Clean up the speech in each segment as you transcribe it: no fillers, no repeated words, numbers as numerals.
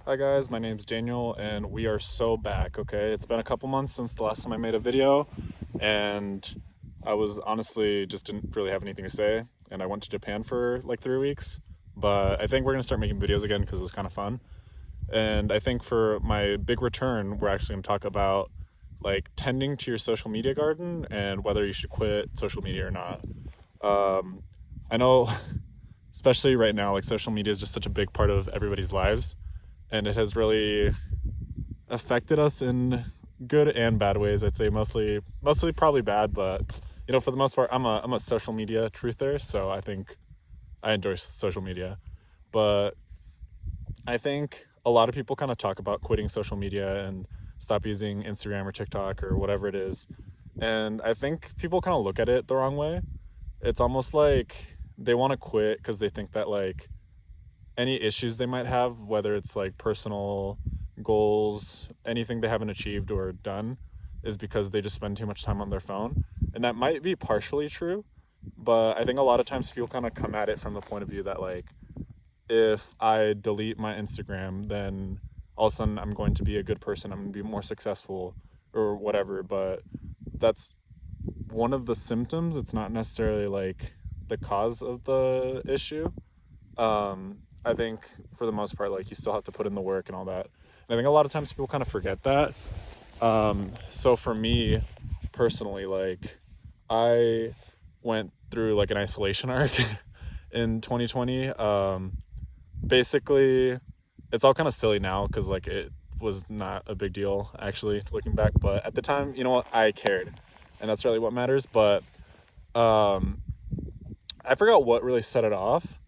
Hi guys, my name's Daniel and we are so back, okay? It's been a couple months since the last time I made a video and I was honestly just didn't really have anything to say and I went to Japan for like 3 weeks. But I think we're gonna start making videos again because it was kind of fun. And I think for my big return, we're actually gonna talk about like tending to your social media garden and whether you should quit social media or not. Um, I know, especially right now, like social media is just such a big part of everybody's lives and it has really affected us in good and bad ways. I'd say mostly probably bad, but for the most part, I'm a social media truther, so I think I enjoy social media. But I think a lot of people kind of talk about quitting social media and stop using Instagram or TikTok or whatever it is. And I think people kind of look at it the wrong way. It's almost like they want to quit because they think that like any issues they might have, whether it's like personal goals, anything they haven't achieved or done, is because they just spend too much time on their phone. And that might be partially true, but I think a lot of times people kind of come at it from the point of view that, like, if I delete my Instagram, then all of a sudden I'm going to be a good person, I'm going to be more successful or whatever. But that's one of the symptoms. It's not necessarily like the cause of the issue. I think for the most part, like you still have to put in the work and all that. And I think a lot of times people kind of forget that. So for me personally, like I went through like an isolation arc in 2020. Basically, it's all kind of silly now because like it was not a big deal actually looking back, but at the time, you know what, I cared, and that's really what matters. But um, I forgot what really set it off,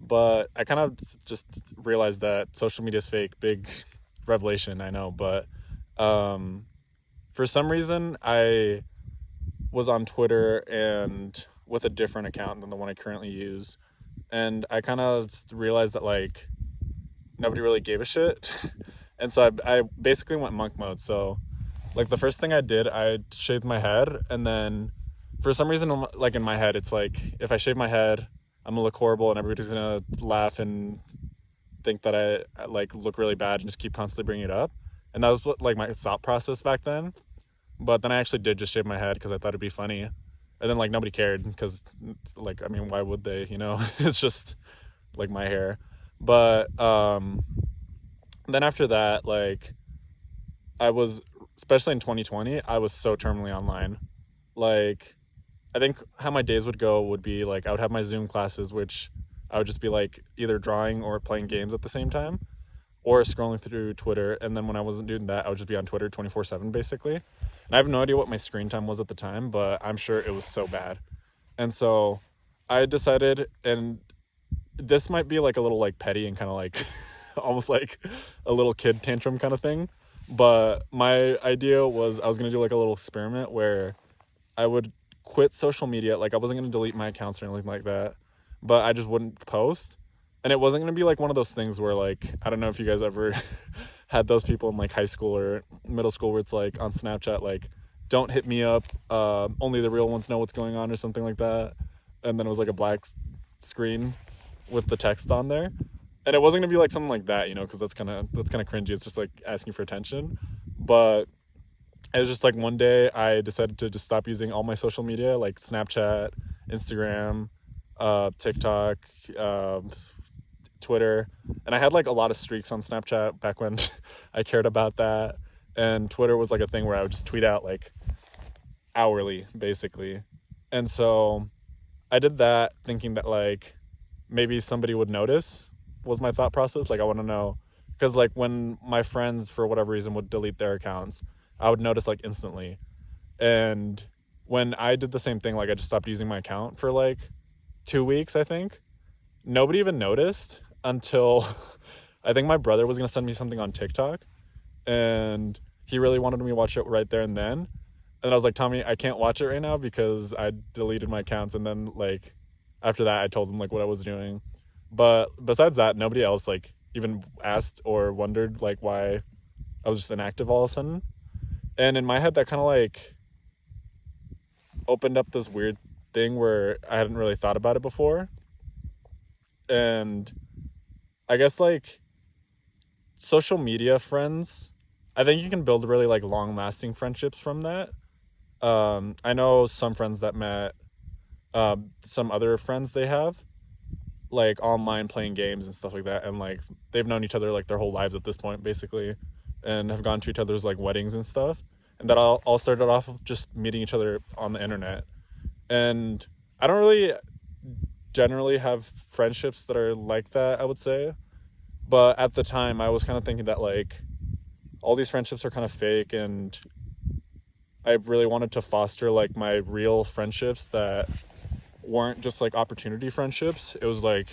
but I kind of just realized that social media is fake. Big revelation, I know, but um, for some reason, I was on Twitter and with a different account than the one I currently use, and I kind of realized that like nobody really gave a shit, and so I basically went monk mode. So like the first thing I did, I shaved my head, and then for some reason, like in my head, it's like if I shave my head, I'm gonna look horrible, and everybody's gonna laugh and think that I like look really bad, and just keep constantly bringing it up. And that was what, like my thought process back then. But then I actually did just shave my head because I thought it'd be funny, and then like nobody cared because, like, I mean, why would they? It's just like my hair. But then after that, like I was, especially in 2020, I was so terminally online. Like, I think how my days would go would be like I would have my Zoom classes, which I would just be like either drawing or playing games at the same time, or scrolling through Twitter. And then when I wasn't doing that, I would just be on Twitter 24/7 basically. And I have no idea what my screen time was at the time, but I'm sure it was so bad. And so I decided, and this might be like a little like petty and kind of like almost like a little kid tantrum kind of thing. But my idea was I was going to do like a little experiment where I would quit social media. Like I wasn't going to delete my accounts or anything like that, but I just wouldn't post. And it wasn't going to be like one of those things where, like, I don't know if you guys ever had those people in like high school or middle school where it's like on Snapchat, like, don't hit me up. Only the real ones know what's going on or something like that. And then it was like a black screen with the text on there. And it wasn't going to be like something like that, because that's kind of cringy. It's just like asking for attention. But it was just like one day I decided to just stop using all my social media, like Snapchat, Instagram, TikTok, Twitter. And I had like a lot of streaks on Snapchat back when I cared about that. And Twitter was like a thing where I would just tweet out like hourly, basically. And so I did that thinking that like maybe somebody would notice, was my thought process. Like I want to know, because like when my friends for whatever reason would delete their accounts, I would notice like instantly. And when I did the same thing, like I just stopped using my account for like 2 weeks, I think. Nobody even noticed until I think my brother was gonna send me something on TikTok, and he really wanted me to watch it right there and then. And I was like, Tommy, I can't watch it right now because I deleted my accounts. And then like after that, I told him like what I was doing. But besides that, nobody else like even asked or wondered like why I was just inactive all of a sudden. And in my head, that kind of like opened up this weird thing where I hadn't really thought about it before. And I guess like social media friends, I think you can build really like long lasting friendships from that. I know some friends that met some other friends they have like online playing games and stuff like that, and like they've known each other like their whole lives at this point basically, and have gone to each other's like weddings and stuff, and that all started off of just meeting each other on the internet. And I don't really generally have friendships that are like that, I would say, but at the time I was kind of thinking that like all these friendships are kind of fake, and I really wanted to foster like my real friendships that weren't just like opportunity friendships. It was like,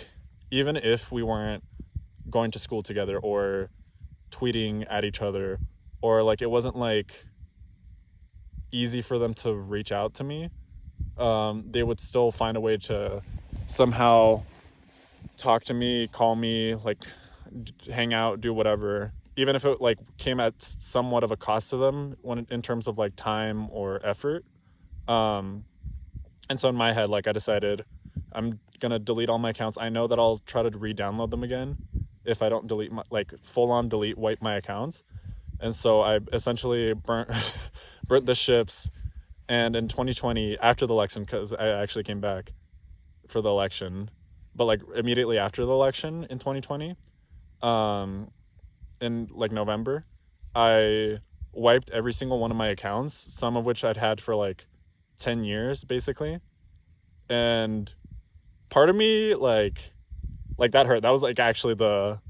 even if we weren't going to school together or tweeting at each other, or like it wasn't like easy for them to reach out to me, they would still find a way to somehow talk to me, call me, like hang out, do whatever, even if it like came at somewhat of a cost to them when in terms of like time or effort. um and so in my head, like I decided I'm gonna delete all my accounts. I know that I'll try to re-download them again if I don't delete my, like full on delete, wipe my accounts. And so I essentially burnt the ships. And in 2020, after the election, because I actually came back for the election, but like immediately after the election in 2020, um, in like November, I wiped every single one of my accounts, some of which I'd had for like 10 years, basically. And part of me, like that hurt. That was like actually the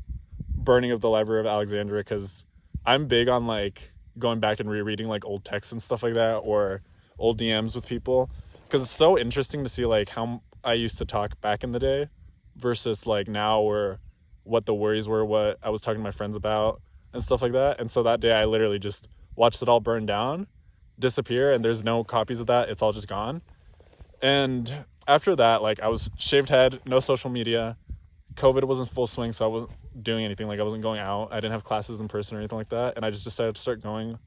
burning of the library of Alexandria, because I'm big on like going back and rereading like old texts and stuff like that, or old DMs with people, because it's so interesting to see like how I used to talk back in the day versus like now, or what the worries were, what I was talking to my friends about and stuff like that. And so that day I literally just watched it all burn down, disappear, and there's no copies of that. It's all just gone. And after that, like I was shaved head, no social media. COVID was in full swing, so I wasn't doing anything. Like I wasn't going out. I didn't have classes in person or anything like that. And I just decided to start going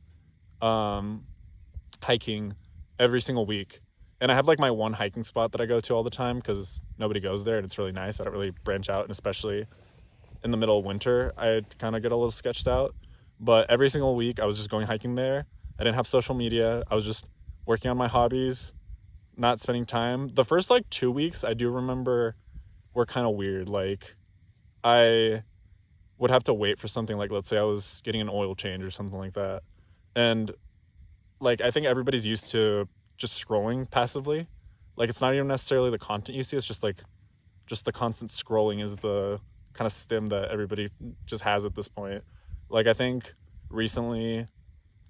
hiking every single week. And I have like my one hiking spot that I go to all the time because nobody goes there and it's really nice. I don't really branch out, and especially in the middle of winter, I kind of get a little sketched out. But every single week, I was just going hiking there. I didn't have social media. I was just working on my hobbies, not spending time. The first like 2 weeks, I do remember, were kind of weird. Like I would have to wait for something, like let's say I was getting an oil change or something like that. And like I think everybody's used to just scrolling passively. Like it's not even necessarily the content you see, it's just the constant scrolling is the kind of stim that everybody just has at this point. Like I think recently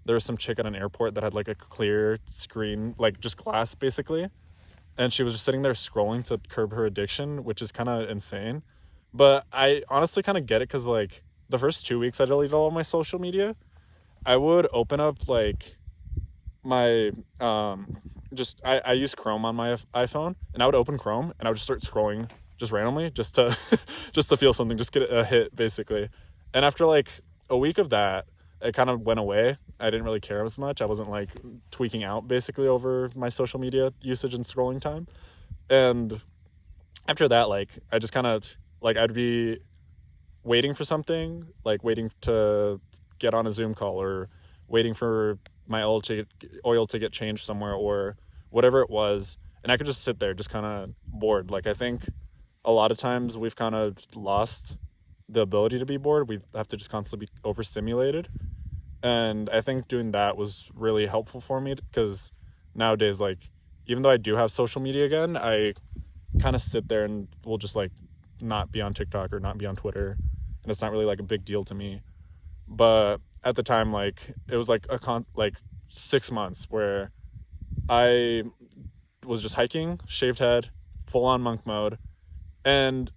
there was some chick at an airport that had like a clear screen, like just glass basically, and she was just sitting there scrolling to curb her addiction, which is kind of insane. But I honestly kind of get it, because like the first 2 weeks I deleted all my social media. I would open up like my just I use Chrome on my iPhone, and I would open Chrome and I would just start scrolling just randomly, just to just to feel something, just get a hit basically. And after like a week of that, it kind of went away. I didn't really care as much. I wasn't like tweaking out basically over my social media usage and scrolling time. And after that, like I just kind of like I'd be waiting for something, like waiting to get on a Zoom call, or waiting for my oil to get changed somewhere, or whatever it was, and I could just sit there just kind of bored. Like I think a lot of times we've kind of lost the ability to be bored. We have to just constantly be overstimulated. And I think doing that was really helpful for me, because nowadays, like, even though I do have social media again, I kind of sit there and will just like not be on TikTok or not be on Twitter, and it's not really like a big deal to me. But at the time, like it was like like 6 months where I was just hiking, shaved head, full on monk mode. And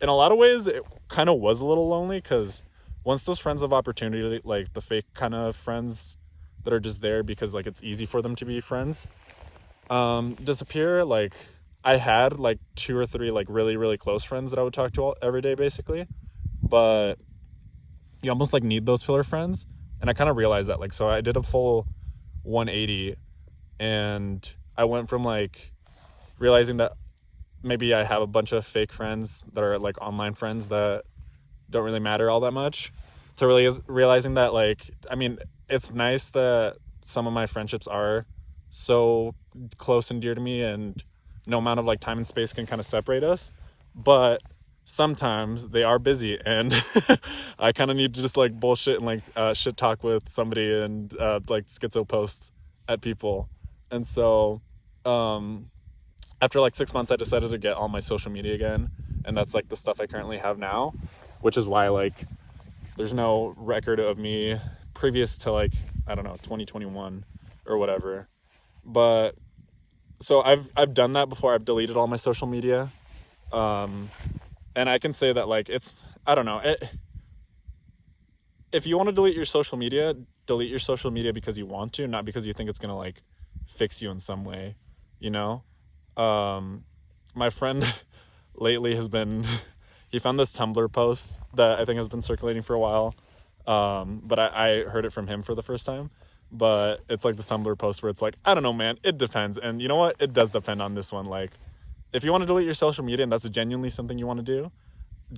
in a lot of ways it kind of was a little lonely, because once those friends of opportunity, like the fake kind of friends that are just there because like it's easy for them to be friends, disappear, like I had like 2 or 3 like really really close friends that I would talk to every day basically. But you almost like need those filler friends. And I kind of realized that, like, so I did a full 180, and I went from like realizing that maybe I have a bunch of fake friends that are like online friends that don't really matter all that much, to really realizing that, like, I mean, it's nice that some of my friendships are so close and dear to me, and no amount of like time and space can kind of separate us, but sometimes they are busy, and I kind of need to just like bullshit and like shit talk with somebody, and like schizo post at people. And so after like 6 months, I decided to get all my social media again, and that's like the stuff I currently have now, which is why like there's no record of me previous to like, I don't know, 2021 or whatever. But so I've done that before. I've deleted all my social media. And I can say that like it's, I don't know, if you want to delete your social media because you want to, not because you think it's going to like fix you in some way, you know? My friend lately has been he found this Tumblr post that I think has been circulating for a while. But I heard it from him for the first time. But it's like this Tumblr post where it's like, I don't know, man, it depends. And you know what? It does depend on this one. Like, if you want to delete your social media and that's genuinely something you want to do,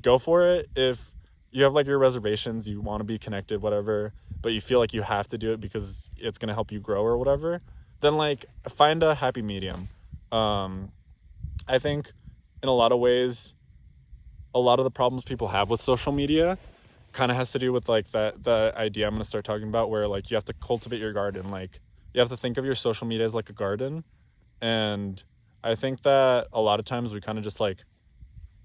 go for it. If you have like your reservations, you want to be connected, whatever, but you feel like you have to do it because it's going to help you grow or whatever, then like find a happy medium. I think in a lot of ways, a lot of the problems people have with social media kind of has to do with like that the idea I'm going to start talking about, where like you have to cultivate your garden. Like you have to think of your social media as like a garden. And I think that a lot of times we kind of just like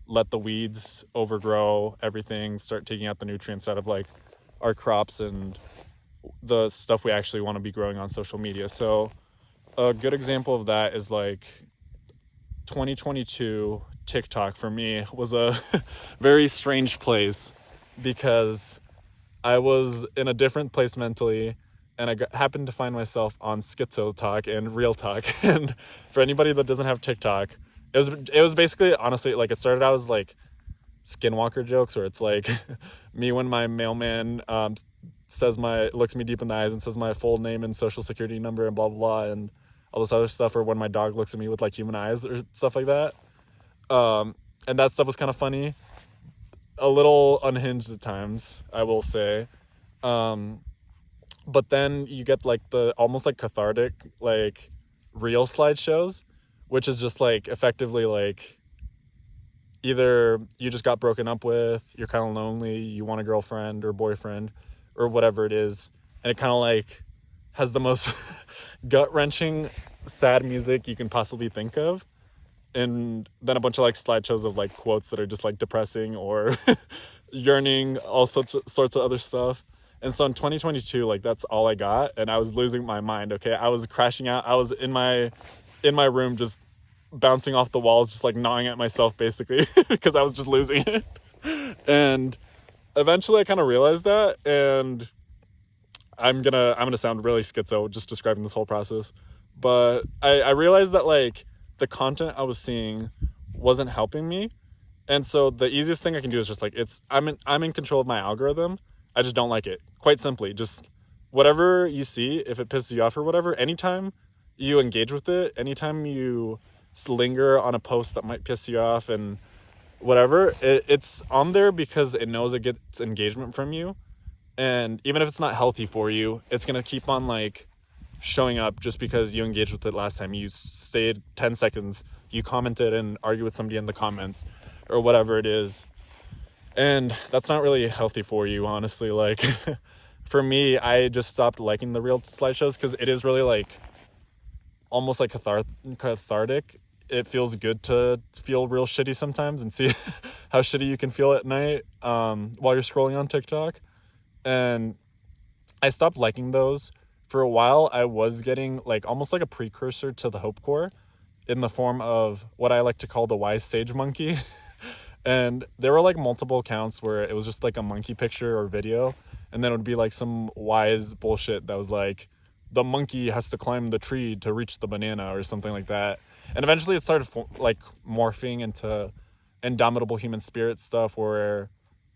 let the weeds overgrow everything, start taking out the nutrients out of like our crops and the stuff we actually want to be growing on social media. So a good example of that is like 2022 TikTok for me was a very strange place, because I was in a different place mentally, and happened to find myself on Schizo Talk and Real Talk. And for anybody that doesn't have TikTok, it was basically, honestly, like it started out as like skinwalker jokes, where it's like me when my mailman looks me deep in the eyes and says my full name and social security number and blah blah blah and all this other stuff, or when my dog looks at me with like human eyes or stuff like that. And that stuff was kind of funny, a little unhinged at times, I will say. But then you get like the almost like cathartic like real slideshows, which is just like effectively like either you just got broken up with, you're kind of lonely, you want a girlfriend or boyfriend or whatever it is, and it kind of like has the most gut-wrenching sad music you can possibly think of, and then a bunch of like slideshows of like quotes that are just like depressing or yearning, all sorts of other stuff. And so in 2022, like that's all I got, and I was losing my mind. Okay, I was crashing out. I was in my room just bouncing off the walls, just like gnawing at myself basically because I was just losing it. And eventually I kind of realized that, and I'm gonna sound really schizo just describing this whole process, but I realized that like the content I was seeing wasn't helping me. And so the easiest thing I can do is just like, I'm in control of my algorithm. I just don't like it. Quite simply, just whatever you see, if it pisses you off or whatever, anytime you engage with it, anytime you linger on a post that might piss you off and whatever, it's on there because it knows it gets engagement from you. And even if it's not healthy for you, it's going to keep on like showing up just because you engaged with it last time. You stayed 10 seconds, you commented and argued with somebody in the comments or whatever it is. And that's not really healthy for you, honestly. Like for me, I just stopped liking the real slideshows because it is really like almost like cathartic. It feels good to feel real shitty sometimes and see how shitty you can feel at night while you're scrolling on TikTok. And I stopped liking those. For a while, I was getting like almost like a precursor to the Hope Core in the form of what I like to call the wise sage monkey. And there were like multiple accounts where it was just like a monkey picture or video, and then it would be like some wise bullshit that was like, the monkey has to climb the tree to reach the banana or something like that. And eventually it started like morphing into indomitable human spirit stuff, where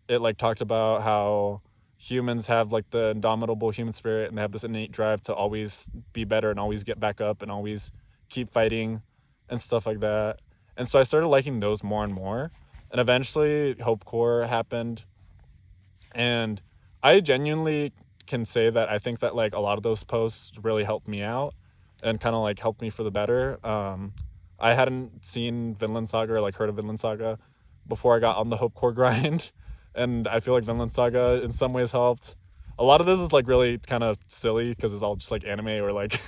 it like talked about how humans have like the indomitable human spirit and they have this innate drive to always be better and always get back up and always keep fighting and stuff like that. And so I started liking those more and more. And eventually Hope Core happened, and I genuinely can say that I think that like a lot of those posts really helped me out and kind of like helped me for the better. I hadn't seen Vinland Saga or like heard of Vinland Saga before I got on the Hope Core grind, and I feel like Vinland Saga in some ways helped. A lot of this is like really kind of silly because it's all just like anime or like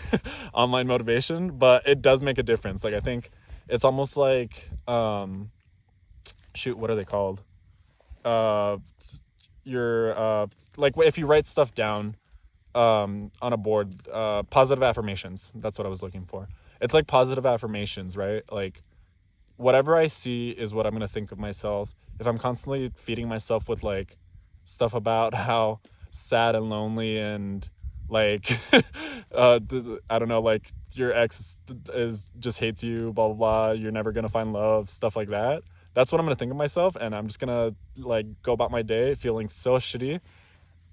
online motivation, but it does make a difference. Like I think it's almost like shoot, what are they called? Uh, your like if you write stuff down on a board, positive affirmations, that's what I was looking for. It's like positive affirmations, right? Like whatever I see is what I'm going to think of myself. If I'm constantly feeding myself with like stuff about how sad and lonely and like I don't know, like your ex is just hates you, blah blah blah, you're never going to find love, stuff like that, that's what I'm going to think of myself, and I'm just going to like go about my day feeling so shitty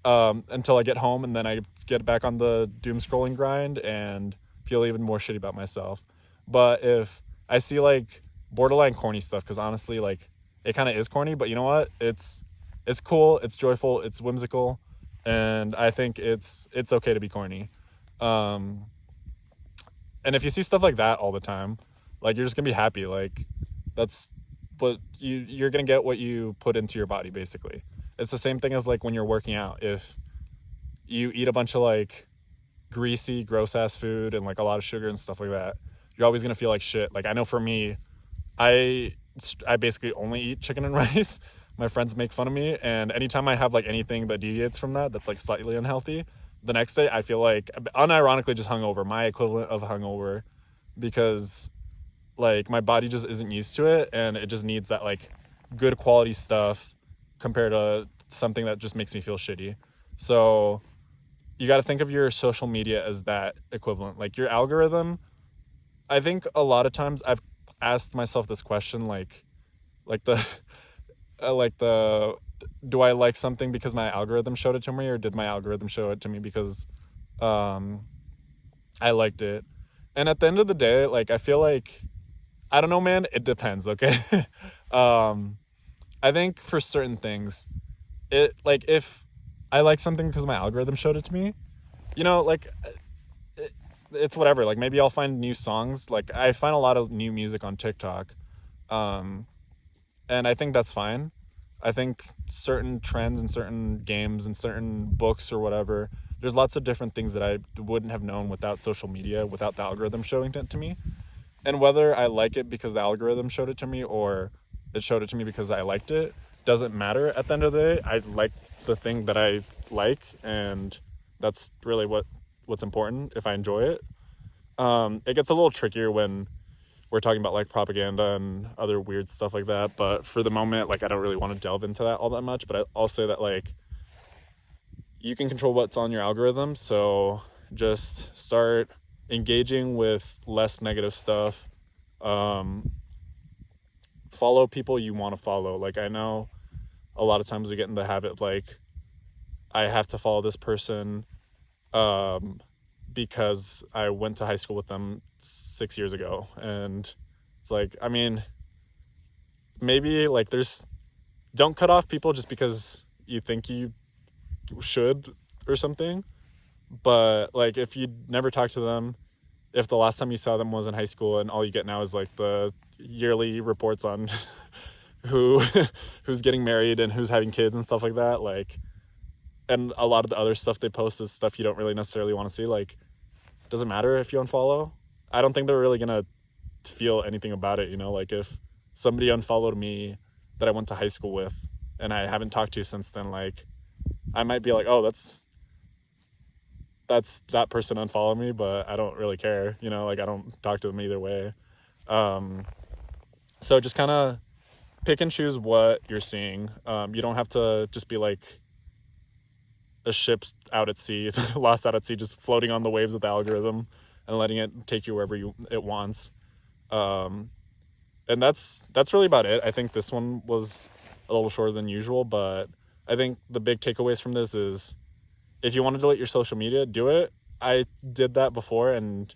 until I get home, and then I get back on the doom scrolling grind and feel even more shitty about myself. But if I see like borderline corny stuff, because honestly, like it kind of is corny, but you know what? It's cool, it's joyful, it's whimsical, and I think it's okay to be corny. Um, and if you see stuff like that all the time, like you're just gonna be happy. Like that's what you're gonna get what you put into your body basically. It's the same thing as like when you're working out. If you eat a bunch of like greasy, gross ass food and like a lot of sugar and stuff like that, you're always gonna feel like shit. Like I know for me, I I basically only eat chicken and rice. My friends make fun of me, and anytime I have like anything that deviates from that, that's like slightly unhealthy, the next day I feel like unironically just hungover, my equivalent of hungover, because like my body just isn't used to it, and it just needs that like good quality stuff compared to something that just makes me feel shitty. So you got to think of your social media as that equivalent. Like your algorithm, I think a lot of times I've asked myself this question, like the like the do I like something because my algorithm showed it to me, or did my algorithm show it to me because um I liked it? And at the end of the day, like I feel like I don't know, man, it depends, okay? um I think for certain things, it like if I like something because my algorithm showed it to me, like it, it's whatever. Like maybe I'll find new songs. Like I find a lot of new music on TikTok, um, and I think that's fine. I think certain trends and certain games and certain books or whatever. There's lots of different things that I wouldn't have known without social media, without the algorithm showing it to me. And whether I like it because the algorithm showed it to me or it showed it to me because I liked it doesn't matter at the end of the day. I like the thing that I like, and that's really what's important if I enjoy it. It gets a little trickier when we're talking about like propaganda and other weird stuff like that, but for the moment, like I don't really want to delve into that all that much. But I'll say that like you can control what's on your algorithm, so just start engaging with less negative stuff. um, Follow people you want to follow. Like I know a lot of times we get in the habit of like I have to follow this person um, because I went to high school with them 6 years ago, and it's like I mean maybe like there's don't cut off people just because you think you should or something. But like if you never talk to them, if the last time you saw them was in high school and all you get now is like the yearly reports on who who's getting married and who's having kids and stuff like that, like, and a lot of the other stuff they post is stuff you don't really necessarily want to see, like, doesn't matter if you unfollow. I don't think they're really gonna feel anything about it, like if somebody unfollowed me that I went to high school with and I haven't talked to since then, like I might be like, oh, that's that person unfollowed me, but I don't really care, like I don't talk to them either way. um so just kind of pick and choose what you're seeing. You don't have to just be like a ship out at sea lost out at sea, just floating on the waves of the algorithm and letting it take you wherever it wants. um and that's really about it. I think this one was a little shorter than usual, but I think the big takeaways from this is if you want to delete your social media, do it. I did that before and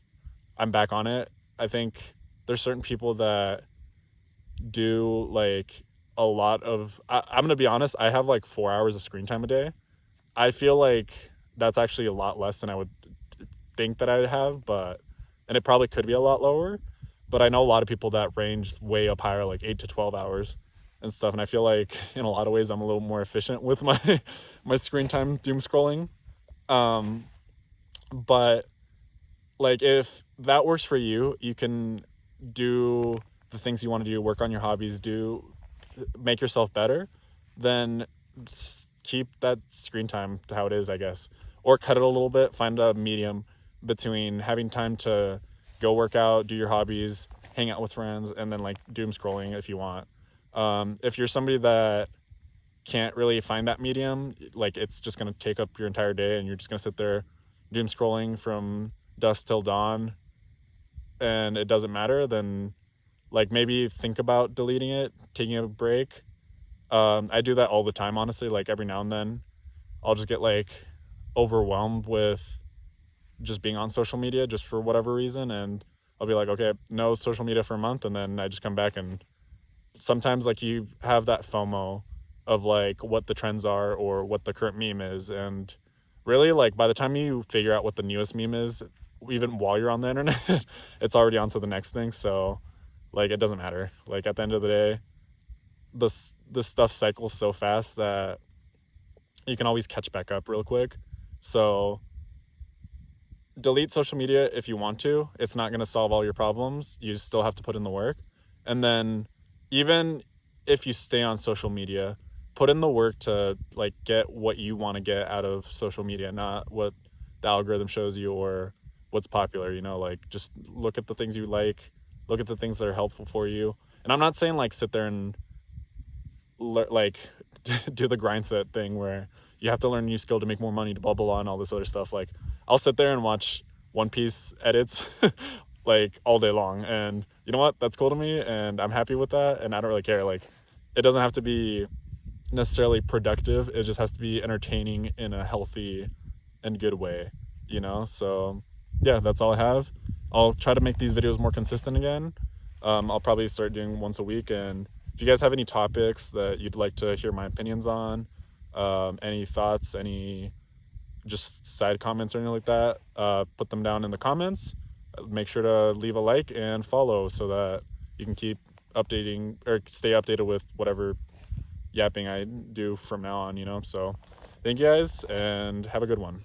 I'm back on it. I think there's certain people that do like a lot of I'm gonna be honest, I have like 4 hours of screen time a day, I feel like that's actually a lot less than I would think that I would have, but and it probably could be a lot lower. But I know a lot of people that range way up higher, like 8 to 12 hours and stuff. And I feel like in a lot of ways I'm a little more efficient with my my screen time doom scrolling. Um, but like if that works for you, you can do the things you want to do, work on your hobbies, do make yourself better, then keep that screen time to how it is, I guess, or cut it a little bit. Find a medium between having time to go work out, do your hobbies, hang out with friends, and then like doom scrolling if you want. If you're somebody that can't really find that medium, like it's just gonna take up your entire day, and you're just gonna sit there doom scrolling from dusk till dawn, and it doesn't matter, then like maybe think about deleting it, taking a break. I do that all the time, honestly. Like every now and then, I'll just get like overwhelmed with just being on social media just for whatever reason, and I'll be like, okay, no social media for a month, and then I just come back. And sometimes like you have that FOMO of like what the trends are or what the current meme is, and really like by the time you figure out what the newest meme is, even while you're on the internet, it's already on to the next thing. So like it doesn't matter. Like at the end of the day, this stuff cycles so fast that you can always catch back up real quick. So delete social media if you want to. It's not going to solve all your problems. You still have to put in the work. And then even if you stay on social media, put in the work to like get what you want to get out of social media, not what the algorithm shows you or what's popular, like just look at the things you like, look at the things that are helpful for you. And I'm not saying like sit there and like do the grind set thing where you have to learn a new skill to make more money to blah blah blah and all this other stuff. Like I'll sit there and watch One Piece edits like all day long, and you know what, that's cool to me and I'm happy with that, and I don't really care. Like it doesn't have to be necessarily productive, it just has to be entertaining in a healthy and good way, so yeah, that's all I have. I'll try to make these videos more consistent again. I'll probably start doing once a week, and if you guys have any topics that you'd like to hear my opinions on, any thoughts, any just side comments or anything like that, put them down in the comments. Make sure to leave a like and follow so that you can keep updating or stay updated with whatever yapping I do from now on, so thank you guys and have a good one.